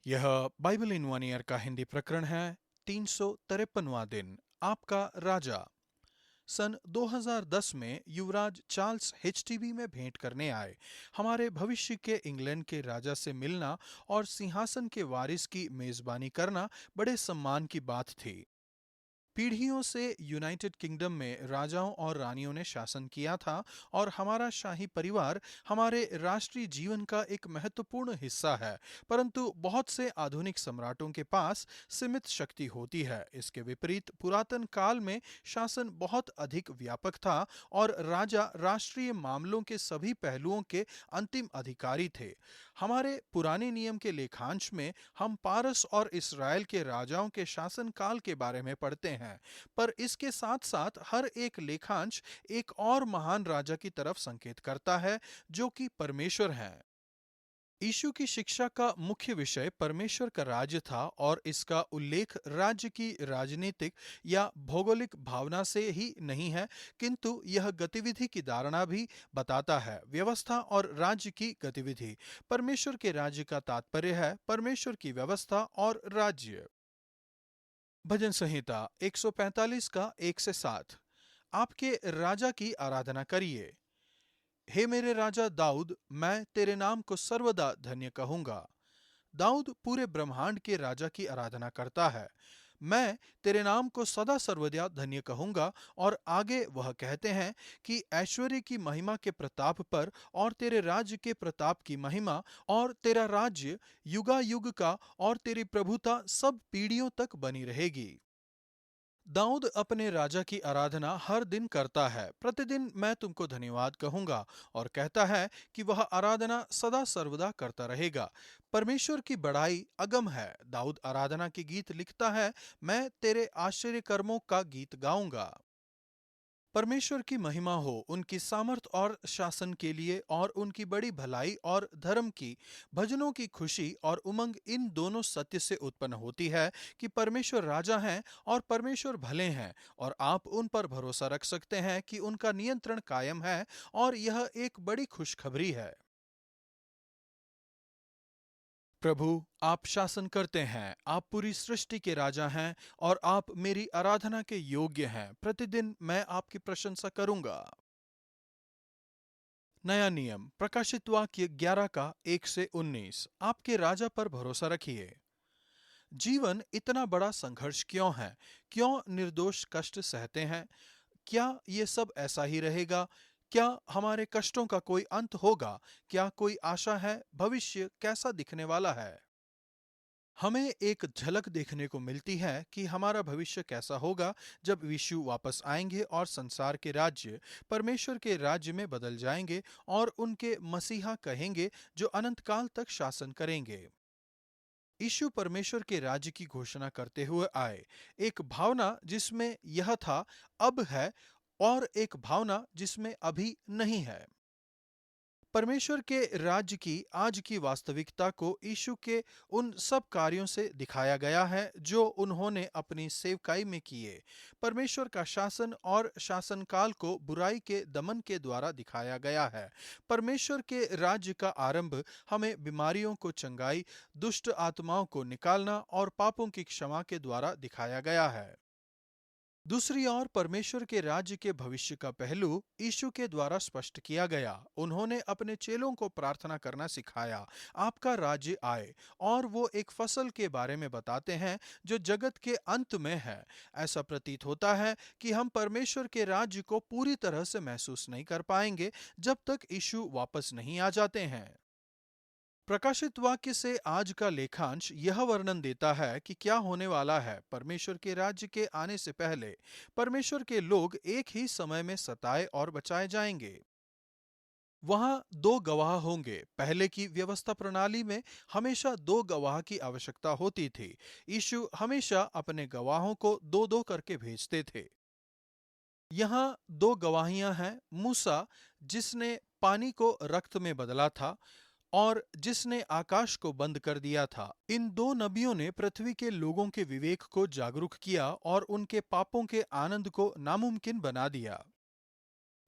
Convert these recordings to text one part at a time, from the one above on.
यह Bible in one year का हिंदी प्रकरण है। 353वां दिन। आपका राजा। सन 2010 में युवराज चार्ल्स एचटीबी में भेंट करने आए। हमारे भविष्य के इंग्लैंड के राजा से मिलना और सिंहासन के वारिस की मेजबानी करना बड़े सम्मान की बात थी। पीढ़ियों से यूनाइटेड किंगडम में राजाओं और रानियों ने शासन किया था और हमारा शाही परिवार हमारे राष्ट्रीय जीवन का एक महत्वपूर्ण हिस्सा है। परंतु बहुत से आधुनिक सम्राटों के पास सीमित शक्ति होती है। इसके विपरीत पुरातन काल में शासन बहुत अधिक व्यापक था और राजा राष्ट्रीय मामलों के सभी पहलुओं के अंतिम अधिकारी थे। हमारे पुराने नियम के लेखांश में हम पारस और इस्राएल के राजाओं के शासन काल के बारे में पढ़ते हैं, पर इसके साथ साथ हर एक लेखांश एक और महान राजा की तरफ संकेत करता है, जो कि परमेश्वर हैं। यीशु की शिक्षा का मुख्य विषय परमेश्वर का राज्य था और इसका उल्लेख राज्य की राजनीतिक या भौगोलिक भावना से ही नहीं है, किंतु यह गतिविधि की धारणा भी बताता है। व्यवस्था और राज्य की गतिविधि। परमेश्वर के राज्य का तात्पर्य है परमेश्वर की व्यवस्था और राज्य। भजन संहिता 145 का 1 से 7। आपके राजा की आराधना करिए। हे मेरे राजा दाऊद, मैं तेरे नाम को सर्वदा धन्य कहूंगा। दाऊद पूरे ब्रह्मांड के राजा की आराधना करता है। मैं तेरे नाम को सदा सर्वदा धन्य कहूंगा। और आगे वह कहते हैं कि ऐश्वर्य की महिमा के प्रताप पर और तेरे राज्य के प्रताप की महिमा और तेरा राज्य युगायुग का और तेरी प्रभुता सब पीढ़ियों तक बनी रहेगी। दाऊद अपने राजा की आराधना हर दिन करता है। प्रतिदिन मैं तुमको धन्यवाद कहूंगा और कहता है कि वह आराधना सदा सर्वदा करता रहेगा। परमेश्वर की बड़ाई अगम है। दाऊद आराधना के गीत लिखता है। मैं तेरे आश्चर्य कर्मों का गीत गाऊंगा। परमेश्वर की महिमा हो उनकी सामर्थ और शासन के लिए और उनकी बड़ी भलाई और धर्म की। भजनों की खुशी और उमंग इन दोनों सत्य से उत्पन्न होती है कि परमेश्वर राजा हैं और परमेश्वर भले हैं और आप उन पर भरोसा रख सकते हैं कि उनका नियंत्रण कायम है। और यह एक बड़ी खुशखबरी है। प्रभु, आप शासन करते हैं। आप पूरी सृष्टि के राजा हैं और आप मेरी आराधना के योग्य हैं। प्रतिदिन मैं आपकी प्रशंसा करूंगा। नया नियम। प्रकाशित वाक्य 11 का 1 से 19। आपके राजा पर भरोसा रखिए। जीवन इतना बड़ा संघर्ष क्यों है? क्यों निर्दोष कष्ट सहते हैं? क्या ये सब ऐसा ही रहेगा? क्या हमारे कष्टों का कोई अंत होगा? क्या कोई आशा है? भविष्य कैसा दिखने वाला है? हमें एक झलक देखने को मिलती है कि हमारा भविष्य कैसा होगा जब यीशु वापस आएंगे और संसार के राज्य परमेश्वर के राज्य में बदल जाएंगे और उनके मसीहा कहेंगे जो अनंत काल तक शासन करेंगे। यीशु परमेश्वर के राज्य की घोषणा करते हुए आए। एक भावना जिसमें यह था, अब है, और एक भावना जिसमें अभी नहीं है। परमेश्वर के राज्य की आज की वास्तविकता को यीशु के उन सब कार्यों से दिखाया गया है जो उन्होंने अपनी सेवकाई में किए। परमेश्वर का शासन और शासनकाल को बुराई के दमन के द्वारा दिखाया गया है। परमेश्वर के राज्य का आरंभ हमें बीमारियों को चंगाई, दुष्ट आत्माओं को निकालना और पापों की क्षमा के द्वारा दिखाया गया है। दूसरी ओर परमेश्वर के राज्य के भविष्य का पहलू यीशु के द्वारा स्पष्ट किया गया। उन्होंने अपने चेलों को प्रार्थना करना सिखाया, आपका राज्य आए, और वो एक फसल के बारे में बताते हैं जो जगत के अंत में है। ऐसा प्रतीत होता है कि हम परमेश्वर के राज्य को पूरी तरह से महसूस नहीं कर पाएंगे जब तक यीशु वापस नहीं आ जाते हैं। प्रकाशित वाक्य से आज का लेखांश यह वर्णन देता है कि क्या होने वाला है। परमेश्वर के राज्य के आने से पहले परमेश्वर के लोग एक ही समय में सताए और बचाए जाएंगे। वहां दो गवाह होंगे। पहले की व्यवस्था प्रणाली में हमेशा दो गवाह की आवश्यकता होती थी। यीशु हमेशा अपने गवाहों को दो दो करके भेजते थे। यहाँ दो गवाहियां हैं। मूसा, जिसने पानी को रक्त में बदला था, और जिसने आकाश को बंद कर दिया था। इन दो नबियों ने पृथ्वी के लोगों के विवेक को जागरूक किया और उनके पापों के आनंद को नामुमकिन बना दिया।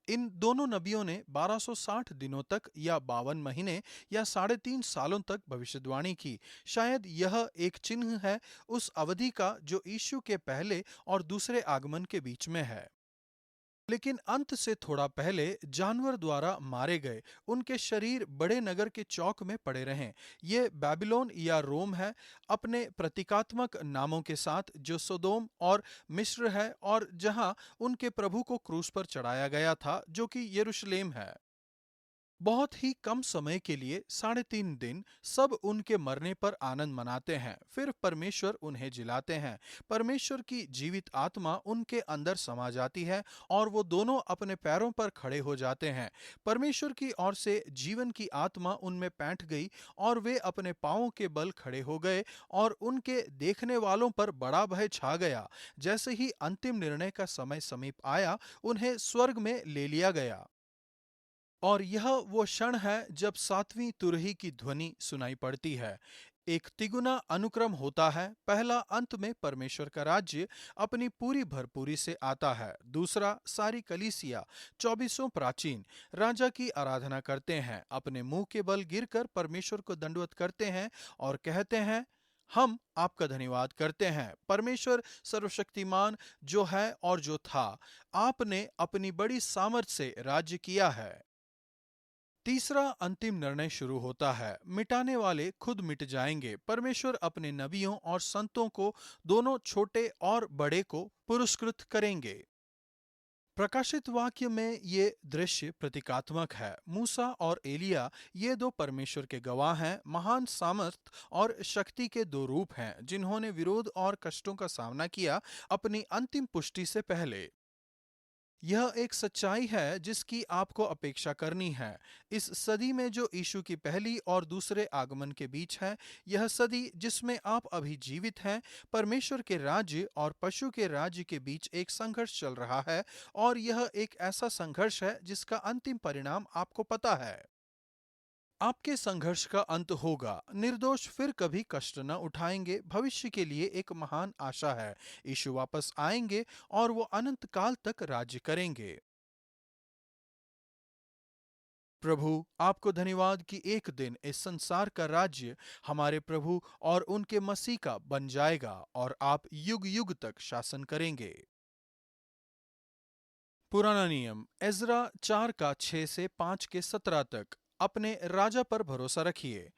इन दोनों नबियों ने 1260 दिनों तक या 52 महीने या 3.5 सालों तक भविष्यवाणी की। शायद यह एक चिन्ह है उस अवधि का जो यीशु के पहले और दूसरे आगमन के बीच में है। लेकिन अंत से थोड़ा पहले जानवर द्वारा मारे गए उनके शरीर बड़े नगर के चौक में पड़े रहें। ये बेबीलोन या रोम है, अपने प्रतीकात्मक नामों के साथ, जो सोदोम और मिस्र है और जहां उनके प्रभु को क्रूस पर चढ़ाया गया था, जो कि यरूशलेम है। बहुत ही कम समय के लिए 3.5 दिन सब उनके मरने पर आनंद मनाते हैं। फिर परमेश्वर उन्हें जिलाते हैं। परमेश्वर की जीवित आत्मा उनके अंदर समा जाती है और वो दोनों अपने पैरों पर खड़े हो जाते हैं। परमेश्वर की ओर से जीवन की आत्मा उनमें पैठ गई और वे अपने पांवों के बल खड़े हो गए और उनके देखने वालों पर बड़ा भय छा गया। जैसे ही अंतिम निर्णय का समय समीप आया, उन्हें स्वर्ग में ले लिया गया। और यह वो क्षण है जब 7वीं तुरही की ध्वनि सुनाई पड़ती है। एक तिगुना अनुक्रम होता है। पहला, अंत में परमेश्वर का राज्य अपनी पूरी भरपूरी से आता है। दूसरा, सारी कलीसिया 24 प्राचीन राजा की आराधना करते हैं, अपने मुंह के बल गिरकर परमेश्वर को दंडवत करते हैं और कहते हैं, हम आपका धन्यवाद करते हैं परमेश्वर सर्वशक्तिमान, जो है और जो था। आपने अपनी बड़ी सामर्थ से राज्य किया है। तीसरा अंतिम निर्णय शुरू होता है। मिटाने वाले खुद मिट जाएंगे। परमेश्वर अपने नबियों और संतों को, दोनों छोटे और बड़े को, पुरस्कृत करेंगे। प्रकाशित वाक्य में ये दृश्य प्रतीकात्मक है। मूसा और एलिया, ये दो परमेश्वर के गवाह हैं, महान सामर्थ और शक्ति के दो रूप हैं, जिन्होंने विरोध और कष्टों का सामना किया अपनी अंतिम पुष्टि से पहले। यह एक सच्चाई है जिसकी आपको अपेक्षा करनी है। इस सदी में जो यीशु की पहली और दूसरे आगमन के बीच है, यह सदी जिसमें आप अभी जीवित हैं, परमेश्वर के राज्य और पशु के राज्य के बीच एक संघर्ष चल रहा है, और यह एक ऐसा संघर्ष है जिसका अंतिम परिणाम आपको पता है। आपके संघर्ष का अंत होगा। निर्दोष फिर कभी कष्ट न उठाएंगे। भविष्य के लिए एक महान आशा है। यीशु वापस आएंगे और वो अनंत काल तक राज्य करेंगे। प्रभु, आपको धन्यवाद कि एक दिन इस संसार का राज्य हमारे प्रभु और उनके मसीह का बन जाएगा और आप युग युग तक शासन करेंगे। पुराना नियम एजरा 4 का 6 से 5 के 17 तक। अपने राजा पर भरोसा रखिए।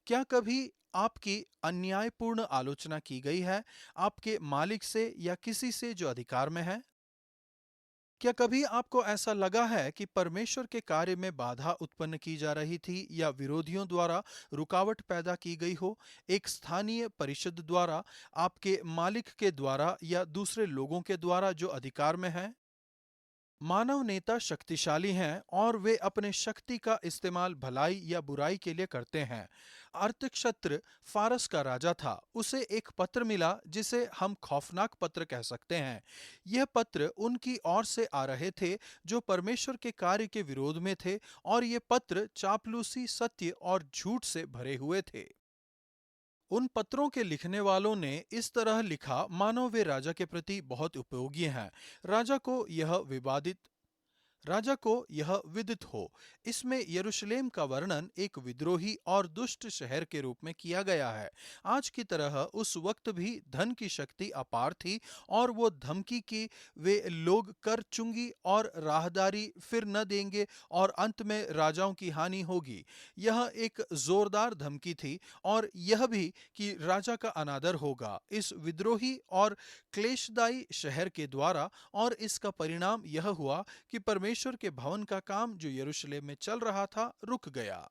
क्या कभी आपकी अन्यायपूर्ण आलोचना की गई है, आपके मालिक से या किसी से जो अधिकार में है? क्या कभी आपको ऐसा लगा है कि परमेश्वर के कार्य में बाधा उत्पन्न की जा रही थी या विरोधियों द्वारा रुकावट पैदा की गई हो, एक स्थानीय परिषद द्वारा, आपके मालिक के द्वारा या दूसरे लोगों के द्वारा जो अधिकार में है? मानव नेता शक्तिशाली हैं और वे अपने शक्ति का इस्तेमाल भलाई या बुराई के लिए करते हैं। अर्थक्षत्र फारस का राजा था। उसे एक पत्र मिला जिसे हम खौफनाक पत्र कह सकते हैं। यह पत्र उनकी ओर से आ रहे थे जो परमेश्वर के कार्य के विरोध में थे, और ये पत्र चापलूसी, सत्य और झूठ से भरे हुए थे। उन पत्रों के लिखने वालों ने इस तरह लिखा मानो वे राजा के प्रति बहुत उपयोगी हैं। राजा को यह विवादित राजा को यह विदित हो। इसमें यरूशलेम का वर्णन एक विद्रोही और दुष्ट शहर के रूप में किया गया है। आज की तरह उस वक्त भी धन की शक्ति अपार थी और वो धमकी की वे लोग कर चुंगी और राहदारी फिर न देंगे और अंत में राजाओं की हानि होगी। यह एक जोरदार धमकी थी और यह भी कि राजा का अनादर होगा इस विद्रोही और क्लेशदायी शहर के द्वारा, और इसका परिणाम यह हुआ कि परमेश्वर के भवन का काम जो यरूशलेम में चल रहा था रुक गया।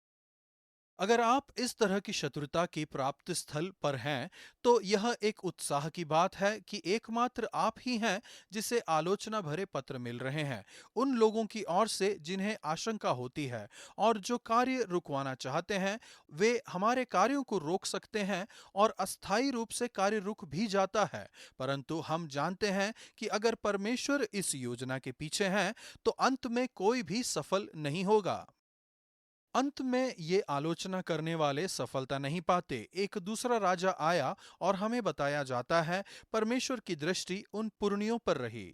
अगर आप इस तरह की शत्रुता की प्राप्त स्थल पर हैं, तो यह एक उत्साह की बात है कि एकमात्र आप ही हैं जिसे आलोचना भरे पत्र मिल रहे हैं, उन लोगों की ओर से जिन्हें आशंका होती है और जो कार्य रुकवाना चाहते हैं। वे हमारे कार्यों को रोक सकते हैं और अस्थायी रूप से कार्य रुक भी जाता है, परंतु हम जानते हैं कि अगर परमेश्वर इस योजना के पीछे हैं, तो अंत में कोई भी सफल नहीं होगा। अंत में ये आलोचना करने वाले सफलता नहीं पाते। एक दूसरा राजा आया और हमें बताया जाता है परमेश्वर की दृष्टि उन पुरनियों पर रही।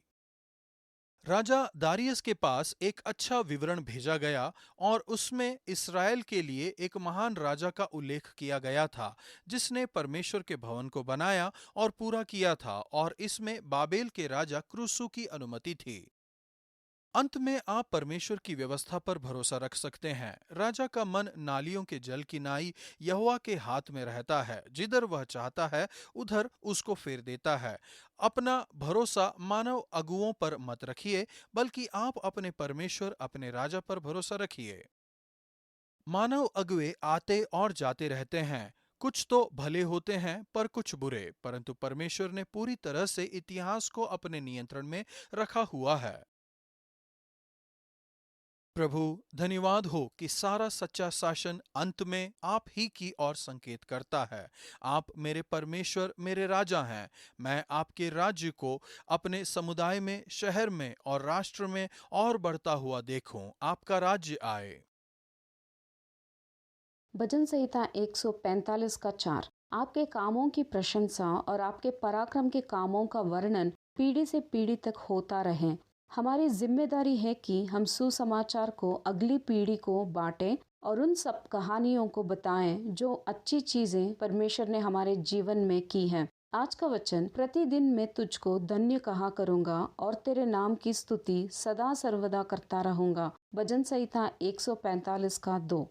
राजा दारियस के पास एक अच्छा विवरण भेजा गया और उसमें इस्राएल के लिए एक महान राजा का उल्लेख किया गया था जिसने परमेश्वर के भवन को बनाया और पूरा किया था, और इसमें बाबेल के राजा क्रूसू की अनुमति थी। अंत में आप परमेश्वर की व्यवस्था पर भरोसा रख सकते हैं। राजा का मन नालियों के जल की नाई यहोवा के हाथ में रहता है, जिधर वह चाहता है उधर उसको फेर देता है। अपना भरोसा मानव अगुओं पर मत रखिए, बल्कि आप अपने परमेश्वर अपने राजा पर भरोसा रखिए। मानव अगुए आते और जाते रहते हैं, कुछ तो भले होते हैं पर कुछ बुरे, परंतु परमेश्वर ने पूरी तरह से इतिहास को अपने नियंत्रण में रखा हुआ है। प्रभु, धन्यवाद हो कि सारा सच्चा शासन अंत में आप ही की ओर संकेत करता है। आप मेरे परमेश्वर, मेरे राजा हैं। मैं आपके राज्य को अपने समुदाय में, शहर में और राष्ट्र में और बढ़ता हुआ देखूं। आपका राज्य आए। भजन संहिता 145 का 4। आपके कामों की प्रशंसा और आपके पराक्रम के कामों का वर्णन पीढ़ी से पीढ़ी तक होता रहे। हमारी जिम्मेदारी है कि हम सुसमाचार को अगली पीढ़ी को बांटें और उन सब कहानियों को बताएं जो अच्छी चीजें परमेश्वर ने हमारे जीवन में की हैं। आज का वचन, प्रतिदिन मैं तुझको धन्य कहा करूंगा और तेरे नाम की स्तुति सदा सर्वदा करता रहूंगा। भजन संहिता 145 का 2।